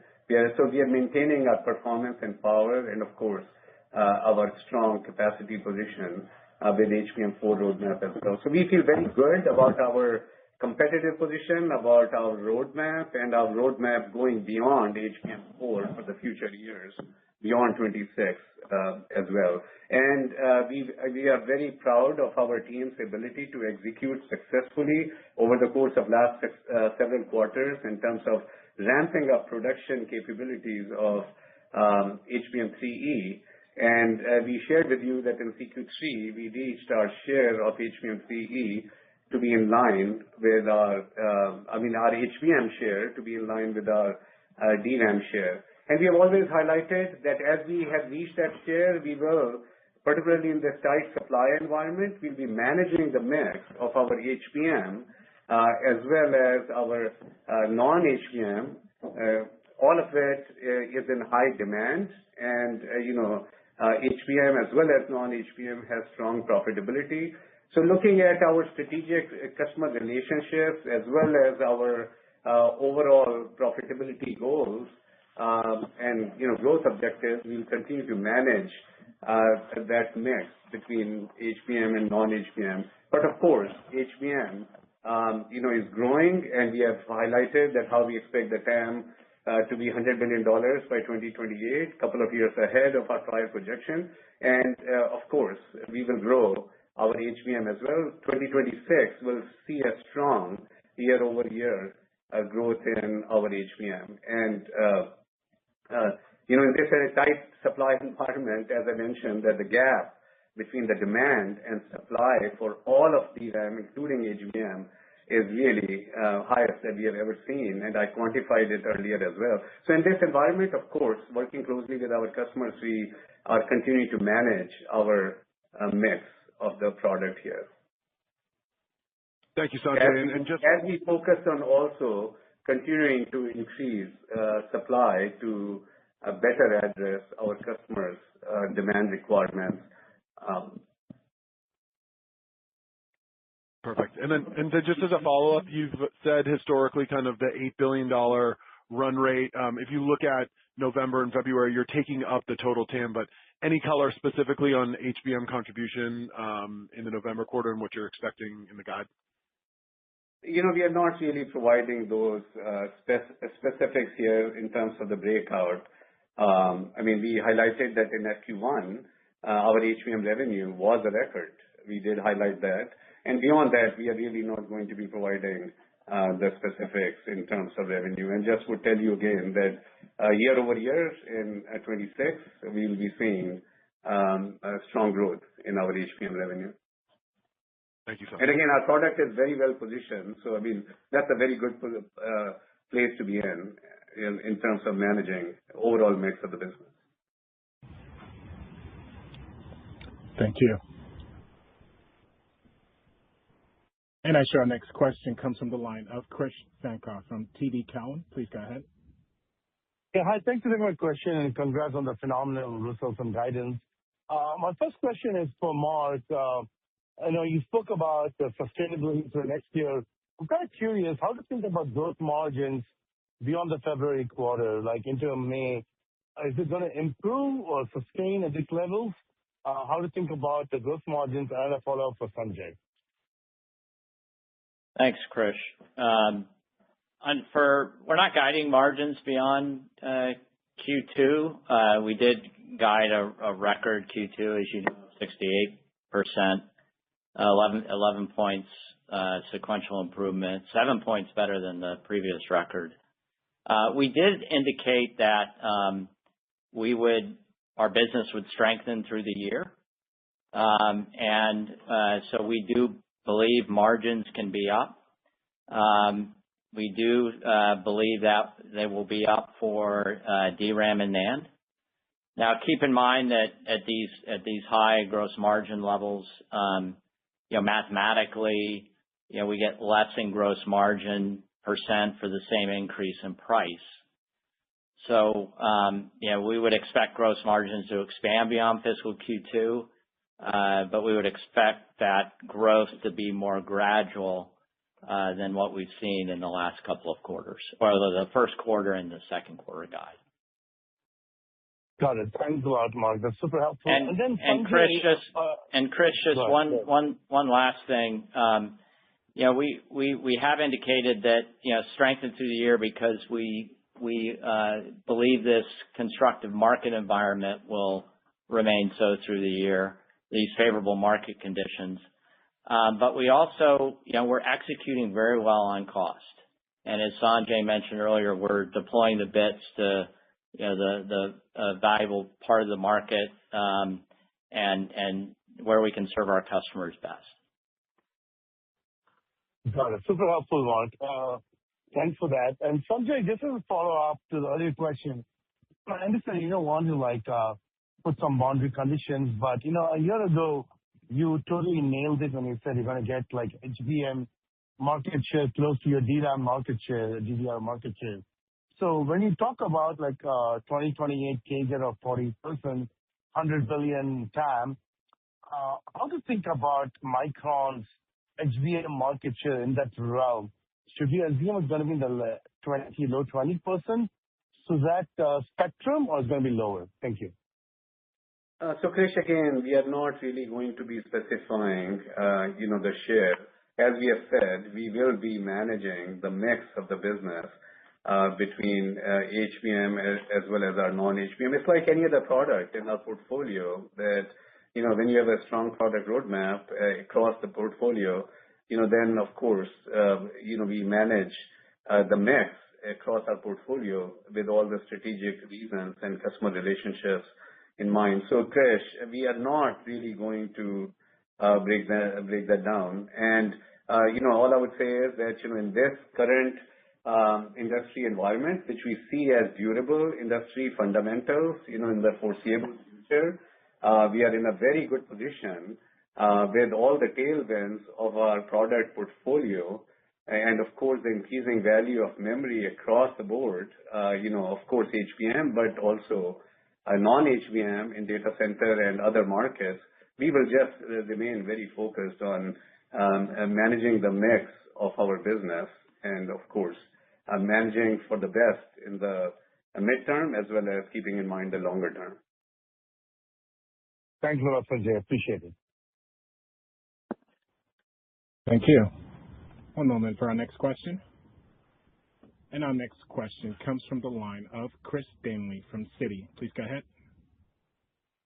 So we are maintaining our performance and power and, of course, our strong capacity position with HBM4 roadmap as well. So we feel very good about our competitive position, about our roadmap, and our roadmap going beyond HBM4 for the future years, beyond 26 as well. And we are very proud of our team's ability to execute successfully over the course of last several quarters in terms of ramping up production capabilities of HBM3E. And we shared with you that in CQ3, we reached our share of HBM3E to be in line with our HBM share to be in line with our DRAM share. And we have always highlighted that as we have reached that share, we will, particularly in this tight supply environment, we'll be managing the mix of our HBM as well as our non-HBM. All of it is in high demand, and HBM as well as non-HBM has strong profitability. So looking at our strategic customer relationships as well as our overall profitability goals and growth objectives, we'll continue to manage that mix between HBM and non-HBM. But of course, HBM is growing, and we have highlighted that how we expect the TAM to be $100 billion by 2028, a couple of years ahead of our prior projection. And of course, we will grow our HBM as well. 2026 will see a strong year-over-year growth in our HBM. And in this tight supply environment, as I mentioned, that the gap between the demand and supply for all of DRAM, including HBM, is really highest that we have ever seen, and I quantified it earlier as well. So in this environment, of course, working closely with our customers, we are continuing to manage our mix of the product here.
Thank you, Sanjay. And just
as we focus on also continuing to increase supply to better address our customers' demand requirements.
Perfect. And then just as a follow-up, you've said historically kind of the $8 billion run rate. If you look at November and February, you're taking up the total TAM, but any color specifically on HBM contribution in the November quarter and what you're expecting in the guide?
We are not really providing those specifics here in terms of the breakout. We highlighted that in FQ1, our HBM revenue was a record. We did highlight that. And beyond that, we are really not going to be providing the specifics in terms of revenue. And just would tell you again that year over year in 26, we will be seeing a strong growth in our HBM revenue.
Thank you, sir.
And again, our product is very well positioned. So, that's a very good place to be in terms of managing overall mix of the business.
Thank you. And I show our next question comes from the line of Krish Sankar from TD Cowen. Please go ahead.
Yeah, hi. Thanks for my question, and congrats on the phenomenal results and guidance. My first question is for Mark. I know you spoke about the sustainability for next year. I'm kind of curious how to think about growth margins beyond the February quarter, like into May. Is it going to improve or sustain at these levels? How to think about the growth margins, and a follow-up for Sanjay.
Thanks, Krish. We're not guiding margins beyond Q2. We did guide a record Q2, as you know, 68%, 11 points sequential improvement, 7 points better than the previous record. We did indicate that our business would strengthen through the year. So we do believe margins can be up. We do believe that they will be up for DRAM and NAND. Now, keep in mind that at these high gross margin levels, mathematically, we get less in gross margin percent for the same increase in price. So, we would expect gross margins to expand beyond fiscal Q2, but we would expect that growth to be more gradual than what we've seen in the last couple of quarters, or the first quarter and the second quarter guide.
Got it. Thanks a lot, Mark. That's super helpful.
Chris, just one last thing. We have indicated that strengthen through the year because we believe this constructive market environment will remain so through the year, these favorable market conditions. But we also, we're executing very well on cost. And as Sanjay mentioned earlier, we're deploying the bits to the valuable part of the market and where we can serve our customers best.
Got it. Super helpful, Mark. Thanks for that. And Sanjay, just as a follow-up to the earlier question, I understand you don't want to put some boundary conditions, but a year ago you totally nailed it when you said you're going to get HBM market share close to your DRAM market share, DDR market share. So when you talk about 2028 CAGR of 40%, $100 billion TAM, how to think about Micron's HBM market share in that realm? Should we assume it's going to be in the low 20%? So that spectrum, or is it going to be lower? Thank you.
So Krish, again, we are not really going to be specifying, the share. As we have said, we will be managing the mix of the business between HBM as well as our non-HBM. It's like any other product in our portfolio that, when you have a strong product roadmap across the portfolio, then of course, we manage the mix across our portfolio with all the strategic reasons and customer relationships in mind. So Krish, we are not really going to break that down. And, all I would say is that, in this current industry environment, which we see as durable industry fundamentals, in the foreseeable future, we are in a very good position with all the tailwinds of our product portfolio and, of course, the increasing value of memory across the board, of course, HBM, but also non-HBM in data center and other markets. We will just remain very focused on managing the mix of our business and, of course, managing for the best in the midterm as well as keeping in mind the longer term.
Thanks a lot, Sanjay. Appreciate it.
Thank you. One moment for our next question. And our next question comes from the line of Chris Danely from Citi. Please go ahead.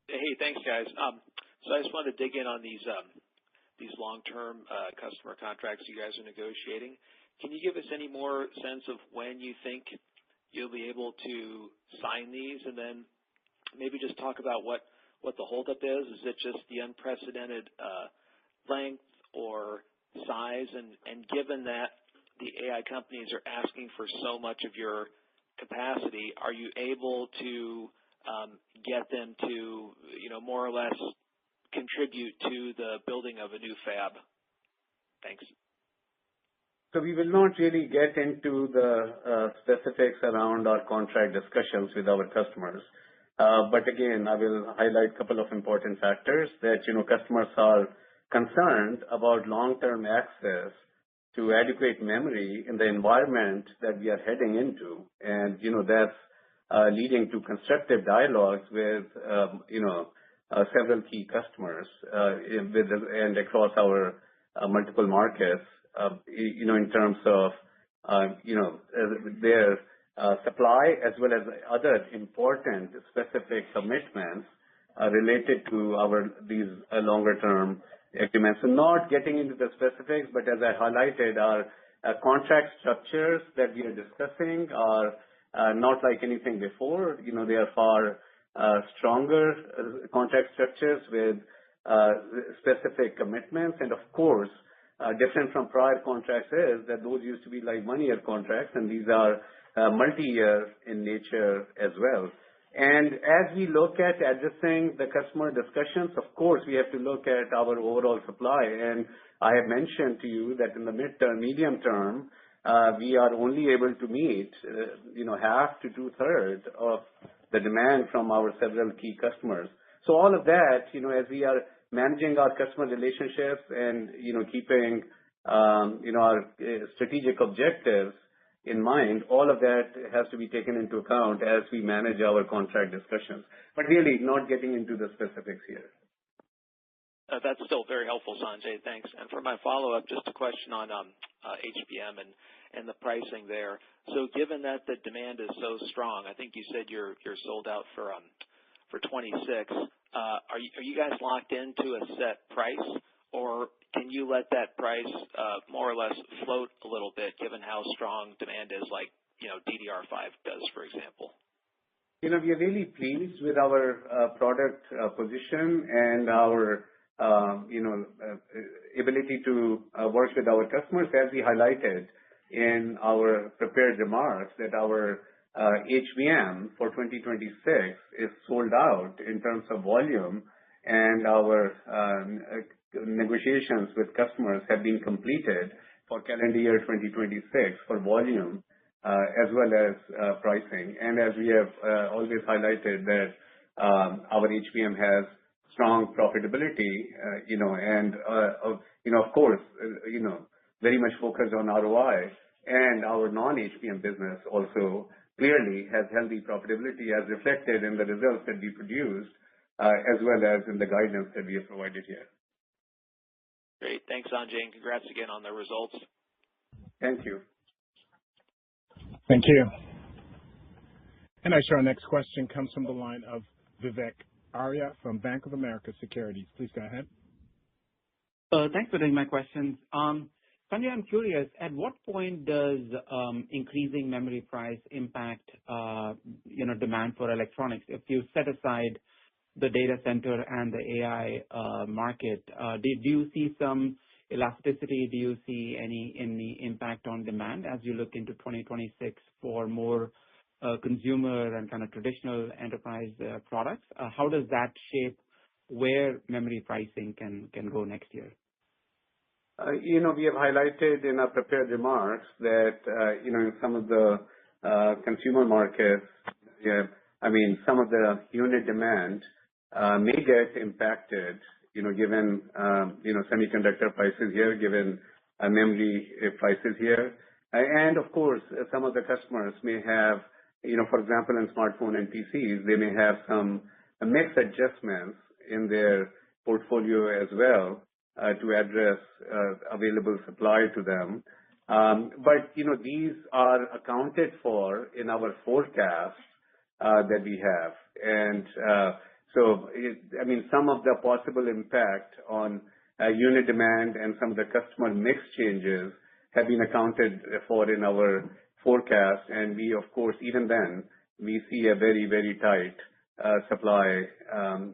Hey, thanks, guys. So I just wanted to dig in on these long-term customer contracts you guys are negotiating. Can you give us any more sense of when you think you'll be able to sign these, and then maybe just talk about what the holdup is? Is it just the unprecedented length or size? And given that the AI companies are asking for so much of your capacity, are you able to get them to, more or less contribute to the building of a new fab? Thanks.
So we will not really get into the specifics around our contract discussions with our customers. But again, I will highlight a couple of important factors that, customers are concerned about long-term access to adequate memory in the environment that we are heading into. And, that's leading to constructive dialogues with, several key customers and across our multiple markets, in terms of, their supply as well as other important specific commitments related to these longer-term agreements. So not getting into the specifics, but as I highlighted, our contract structures that we are discussing are not like anything before. They are far stronger contract structures with specific commitments. And of course, different from prior contracts is that those used to be like one-year contracts, and these are multi-year in nature as well. And as we look at addressing the customer discussions, of course, we have to look at our overall supply. And I have mentioned to you that in the midterm, medium term, we are only able to meet, half to two-thirds of the demand from our several key customers. So all of that, as we are managing our customer relationships and, keeping, our strategic objectives in mind, all of that has to be taken into account as we manage our contract discussions. But really not getting into the specifics here.
That's still very helpful, Sanjay. Thanks. And for my follow-up, just a question on HBM and the pricing there. So given that the demand is so strong, I think you said you're sold out for 26. Are you guys locked into a set price, or can you let that price more or less float a little bit, given how strong demand is, like DDR5 does, for example?
We are really pleased with our product position and our ability to work with our customers, as we highlighted in our prepared remarks, that our HBM for 2026 is sold out in terms of volume, and our negotiations with customers have been completed for calendar year 2026 for volume as well as pricing. And as we have always highlighted that our HBM has strong profitability, and of course, very much focused on ROI, and our non-HBM business also clearly has healthy profitability as reflected in the results that we produced, as well as in the guidance that we have provided here.
Great. Thanks, Sanjay, and congrats again on the results.
Thank you.
Thank you. And our next question comes from the line of Vivek Arya from Bank of America Securities. Please go ahead.
Thanks for taking my questions. Sanjay, I'm curious, at what point does increasing memory price impact demand for electronics? If you set aside the data center and the AI market, do you see some elasticity? Do you see any impact on demand as you look into 2026 for more consumer and kind of traditional enterprise products? How does that shape where memory pricing can go next year?
We have highlighted in our prepared remarks that, in some of the consumer markets, some of the unit demand may get impacted, given, semiconductor prices here, given memory prices here. And of course, some of the customers may have, for example, in smartphone and PCs, they may have some mix adjustments in their portfolio as well to address available supply to them. But, these are accounted for in our forecast that we have. And some of the possible impact on unit demand and some of the customer mix changes have been accounted for in our forecast. And we, of course, even then, we see a very, very tight supply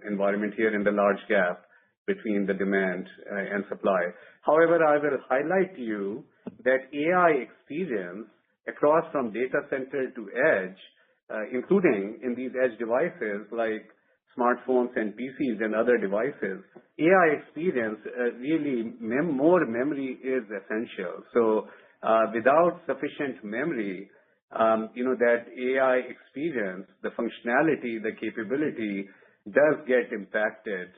environment here in the large gap between the demand and supply. However, I will highlight to you that AI experience across from data center to edge, including in these edge devices like smartphones and PCs and other devices, AI experience really more memory is essential. So without sufficient memory, that AI experience, the functionality, the capability does get impacted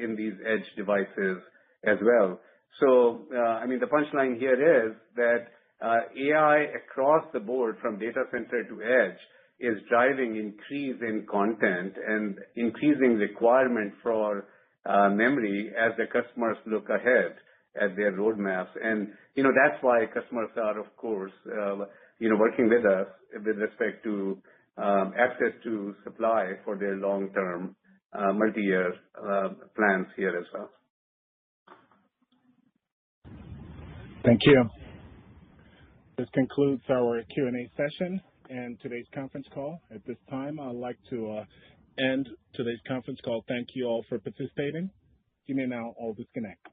in these edge devices as well. So, the punchline here is that AI across the board from data center to edge is driving increase in content and increasing requirement for memory as the customers look ahead at their roadmaps. And, that's why customers are, of course, working with us with respect to access to supply for their long-term multi-year plans here as well.
Thank you. This concludes our Q&A session and today's conference call. At this time, I'd like to end today's conference call. Thank you all for participating. You may now all disconnect.